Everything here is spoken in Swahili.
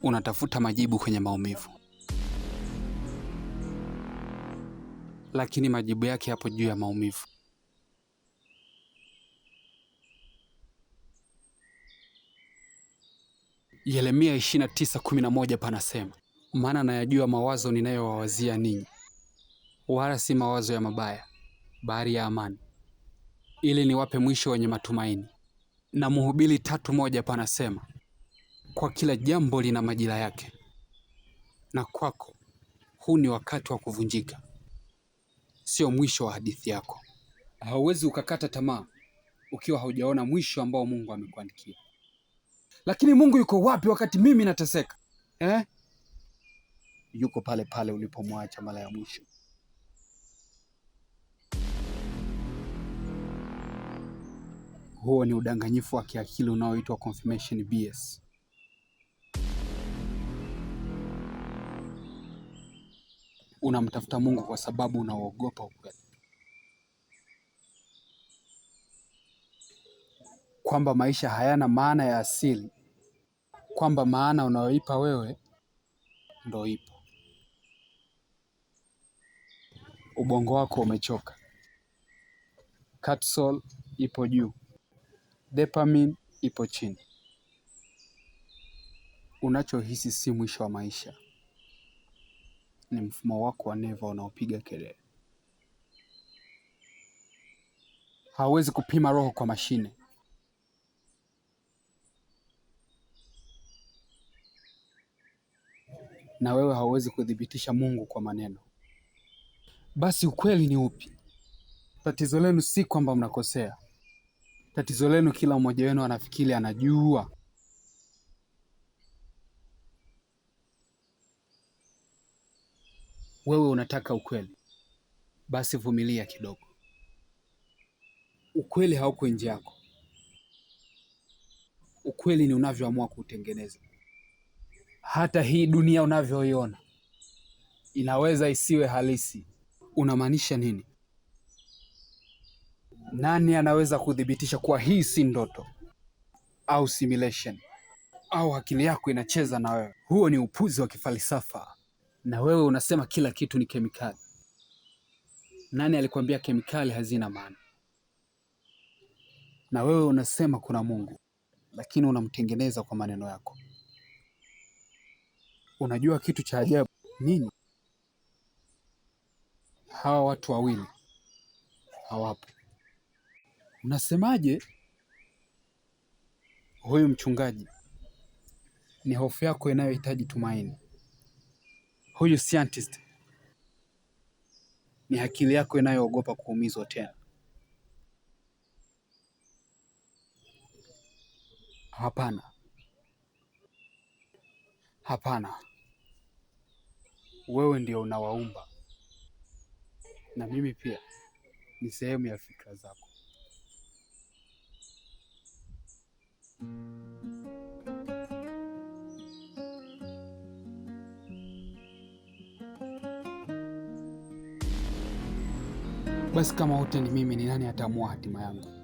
Unatafuta majibu kwenye maumivu, lakini majibu yake yapo juu ya maumivu. Yeremia 29:11 panasema, maana nayajua mawazo ninayowawazia ninyi, wala si mawazo ya mabaya, bali ya amani, ili niwape mwisho wenye matumaini. Na Mhubiri 3:1 panasema, kwa kila jambo lina majira yake, na kwako huu ni wakati wa kuvunjika, sio mwisho wa hadithi yako. Hauwezi ukakata tamaa ukiwa haujaona mwisho ambao Mungu amekuandikia. Lakini Mungu yuko wapi wakati mimi nateseka? Yuko pale pale ulipomwacha mara ya mwisho. Huo ni udanganyifu wa kiakili unaoitwa confirmation bias. Unamtafuta Mungu kwa sababu unaogopa ukweli, kwamba maisha hayana maana ya asili, kwamba maana unayoipa wewe ndo ipo. Ubongo wako umechoka. Cortisol ipo juu, dopamine ipo chini. Unachohisi si mwisho wa maisha, ni mfumo wako wa neva unaopiga kelele. Hauwezi kupima roho kwa mashine. Na wewe hauwezi kudhibitisha Mungu kwa maneno. Basi ukweli ni upi? Tatizo lenu si kwamba mnakosea. Tatizo lenu kila mmoja wenu anafikiri anajua. Wewe unataka ukweli, basi vumilia kidogo. Ukweli hauko nje yako. Ukweli ni unavyoamua kuutengeneza. Hata hii dunia unavyoiona inaweza isiwe halisi. Unamaanisha nini? Nani anaweza kudhibitisha kuwa hii si ndoto au simulation au akili yako inacheza na wewe? Huo ni upuzi wa kifalsafa. Na wewe unasema kila kitu ni kemikali. Nani alikwambia kemikali hazina maana? Na wewe unasema kuna Mungu, lakini unamtengeneza kwa maneno yako. Unajua kitu cha ajabu nini? Hawa watu wawili hawapo. Unasemaje? Huyu mchungaji ni hofu yako inayohitaji tumaini. Huyu scientist ni akili yako inayoogopa kuumizwa tena. Hapana. Hapana. Wewe ndio unawaumba. Na mimi pia ni sehemu ya fikra zako. Basi kama wote ni mimi, ni nani ataamua hatima yangu?